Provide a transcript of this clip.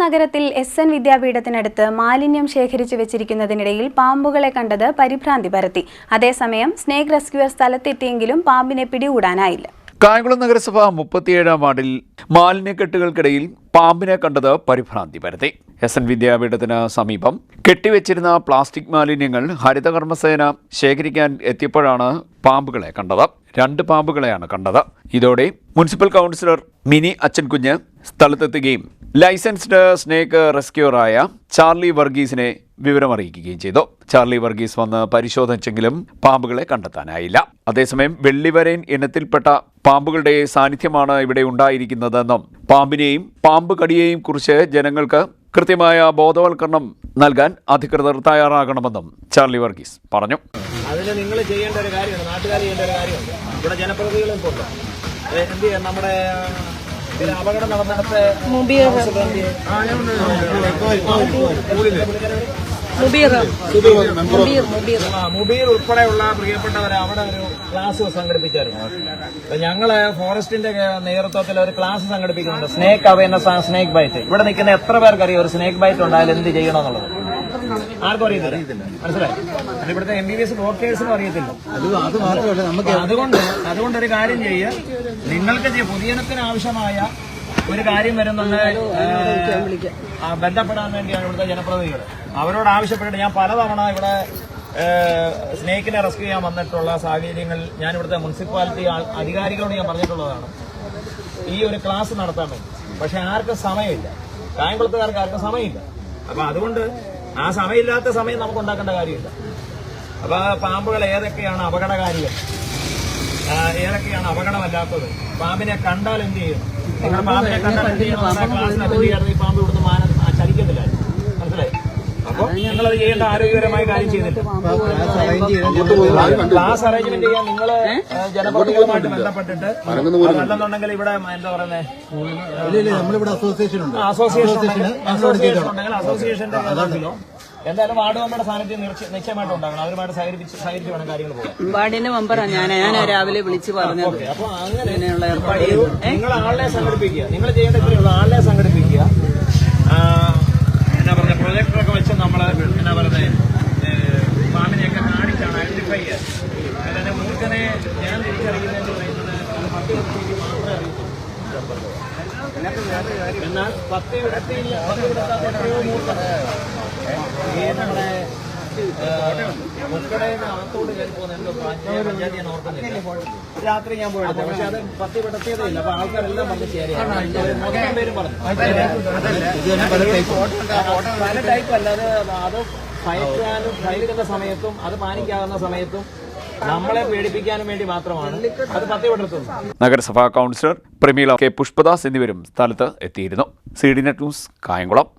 നഗരത്തിൽ SN വിദ്യാപീഠത്തിനടുത്ത് മാലിന്യം ശേഖരിച്ചു വെച്ചിരിക്കുന്നതിനിടയിൽ പാമ്പുകളെ കണ്ടത് പരിഭ്രാന്തി പരത്തി. അതേസമയം സ്നേക് റെസ്ക്യൂർ സ്ഥലത്തെത്തിയെങ്കിലും പാമ്പിനെ പിടികൂടാനായില്ല. കായംകുളം നഗരസഭ 37-ാം വാർഡിൽ മാലിന്യക്കെട്ടുകൾക്കിടയിൽ പാമ്പിനെ കണ്ടത് പരിഭ്രാന്തി പരത്തി. SN വിദ്യാപീഠത്തിന് സമീപം കെട്ടിവെച്ചിരുന്ന പ്ലാസ്റ്റിക് മാലിന്യങ്ങൾ ഹരിതകർമ്മസേന ശേഖരിക്കാൻ എത്തിയപ്പോഴാണ് പാമ്പുകളെ കണ്ടത്. 2 പാമ്പുകളെയാണ് കണ്ടത്. ഇതോടെ മുനിസിപ്പൽ കൗൺസിലർ മിനി അച്ഛൻകുഞ്ഞ് സ്ഥലത്തെത്തുകയും ലൈസൻസ്ഡ് സ്നേക് റെസ്ക്യൂറായ ചാർലി വർഗീസിനെ വിവരമറിയിക്കുകയും ചെയ്തു. ചാർലി വർഗീസ് വന്ന് പരിശോധിച്ചെങ്കിലും പാമ്പുകളെ കണ്ടെത്താനായില്ല. അതേസമയം വെള്ളിവരയൻ ഇനത്തിൽപ്പെട്ട പാമ്പുകളുടെ സാന്നിധ്യമാണ് ഇവിടെ ഉണ്ടായിരിക്കുന്നതെന്നും പാമ്പിനെയും പാമ്പ് കടിയെയും കുറിച്ച് ജനങ്ങൾക്ക് കൃത്യമായ ബോധവൽക്കരണം നൽകാൻ അധികൃതർ തയ്യാറാകണമെന്നും ചാർലി വർഗീസ് പറഞ്ഞു. അതിന് നിങ്ങൾ ചെയ്യേണ്ട ഒരു കാര്യമാണ്, നാട്ടുകാർ ചെയ്യേണ്ട ഒരു കാര്യമുണ്ട്. ഇവിടെ ജനപ്രതിനിധികളും ഇപ്പോൾ എന്ത് ചെയ്യാം, നമ്മുടെ അപകടം നടന്നിടത്ത് മുബീർ ഉൾപ്പെടെയുള്ള പ്രിയപ്പെട്ടവരെ അവിടെ ഒരു ക്ലാസ് സംഘടിപ്പിച്ചായിരുന്നു. അപ്പൊ ഞങ്ങള് ഫോറസ്റ്റിന്റെ നേതൃത്വത്തിൽ ഒരു ക്ലാസ് സംഘടിപ്പിക്കുന്നുണ്ട്. Snake awareness and snake bite. ഇവിടെ നിൽക്കുന്ന എത്ര പേർക്കറിയാം ഒരു സ്നേക് ബൈറ്റ് ഉണ്ടായാലും എന്ത് ചെയ്യണമെന്നുള്ളത്? ആർക്കും അറിയത്തില്ല. മനസ്സിലായി? അത് ഇവിടുത്തെ MBBS ഡോക്ടേഴ്സിനും അറിയത്തില്ല. അതുകൊണ്ട് ഒരു കാര്യം ചെയ്യുക, നിങ്ങൾക്ക് പൊതുജനത്തിന് ആവശ്യമായ ഒരു കാര്യം വരുന്നുണ്ട്, ബന്ധപ്പെടാൻ വേണ്ടിയാണ് ഇവിടുത്തെ ജനപ്രതിനിധികൾ. അവരോട് ആവശ്യപ്പെട്ടിട്ട് ഞാൻ പലതവണ ഇവിടെ സ്നേക്കിനെ റെസ്ക്യൂ ചെയ്യാൻ വന്നിട്ടുള്ള സാഹചര്യങ്ങൾ ഞാൻ ഇവിടുത്തെ മുനിസിപ്പാലിറ്റി അധികാരികളോട് ഞാൻ പറഞ്ഞിട്ടുള്ളതാണ് ഈ ഒരു ക്ലാസ് നടത്താൻ വേണ്ടി. പക്ഷെ ആർക്കും സമയമില്ല, കായംകുളത്തുകാർക്ക് ആർക്കും സമയമില്ല. അപ്പൊ അതുകൊണ്ട് ആ സമയമില്ലാത്ത സമയം നമുക്ക് ഉണ്ടാക്കേണ്ട കാര്യമില്ല. അപ്പൊ പാമ്പുകൾ ഏതൊക്കെയാണ് അപകടകാരികൾ, ഏതൊക്കെയാണ് അപകടമല്ലാത്തത്, പാമ്പിനെ കണ്ടാൽ എന്ത് ചെയ്യും, നിങ്ങൾ പാമ്പിനെ കണ്ടാൽ എന്ത് ചെയ്യണം, ഈ പാമ്പ് ഇവിടുന്ന് ചലിക്കുന്നില്ല. മനസ്സിലായി? അപ്പൊ നിങ്ങളത് ചെയ്യേണ്ട ആരോഗ്യപരമായ കാര്യം ചെയ്തിട്ട് ക്ലാസ് അറേഞ്ച്മെന്റ് ചെയ്യാൻ നിങ്ങൾ ജനപ്രതിനിധികളുമായിട്ട് ബന്ധപ്പെട്ടിട്ട് അല്ലെന്നുണ്ടെങ്കിൽ ഇവിടെ എന്താ പറയുന്നത് അസോസിയേഷൻ ഉണ്ടെങ്കിൽ അസോസിയേഷന്റെ എന്തായാലും വാർഡ് മെമ്പറുടെ സാന്നിധ്യം നിശ്ചയമായിട്ട് ഉണ്ടാകണം. അവരുമായിട്ട് സഹകരിച്ച് വേണം കാര്യങ്ങൾ പോകാൻ. വാർഡിന്റെ മെമ്പറാണ് ഞാൻ രാവിലെ വിളിച്ച് പറഞ്ഞത്. അപ്പൊ അങ്ങനെയുള്ള ഏർപ്പാട് നിങ്ങൾ ആളിനെ സംഘടിപ്പിക്കുക. നിങ്ങൾ ചെയ്യേണ്ട ആളിനെ സംഘടിപ്പിക്കുക. എന്നാ പറയുക, പ്രൊജക്ടറൊക്കെ വെച്ച് നമ്മള് എന്നാ പറയുന്നത് പാമ്പിനെയൊക്കെ കാണിച്ചാണ് ഐഡന്റിഫൈ ചെയ്യുക. അതായത് മൂർഖനെ ഞാൻ തിരിച്ചറിയുന്നതെന്ന് പറയുന്നത് അത് 10 വർഷത്തേക്ക് മാത്രമേ അറിയത്തുള്ളൂ. എന്നാൽ 10 വിടത്താത്ത എത്രയോ മൂർഖൻ നമ്മുടെ മുക്കടേന്ന് അകത്തോട് കയറി പോകുന്ന എന്തോ പഞ്ചായത്ത് ഞാൻ ഓർക്കുന്നില്ല. രാത്രി ഞാൻ പോയെടുത്തു, പക്ഷെ അത് 10 വിടത്തിയതേ ഇല്ല. അപ്പൊ ആൾക്കാരെല്ലാം പറഞ്ഞ് ശരിയാണ്, മൊത്തം പേരും പറഞ്ഞു. പല ടൈപ്പ് അല്ലാതെ അത് ഭയക്കുന്ന സമയത്തും അത് പാനിക്കാവുന്ന സമയത്തും നമ്മളെ പേടിപ്പിക്കാനും വേണ്ടി മാത്രമാണ് അത് 10 വിടർത്തുന്നത്. നഗരസഭാ കൗൺസിലർ പ്രമീള K. പുഷ്പദാസ് എന്നിവരും സ്ഥലത്ത് എത്തിയിരുന്നു. CDNet news, Kayamkulam.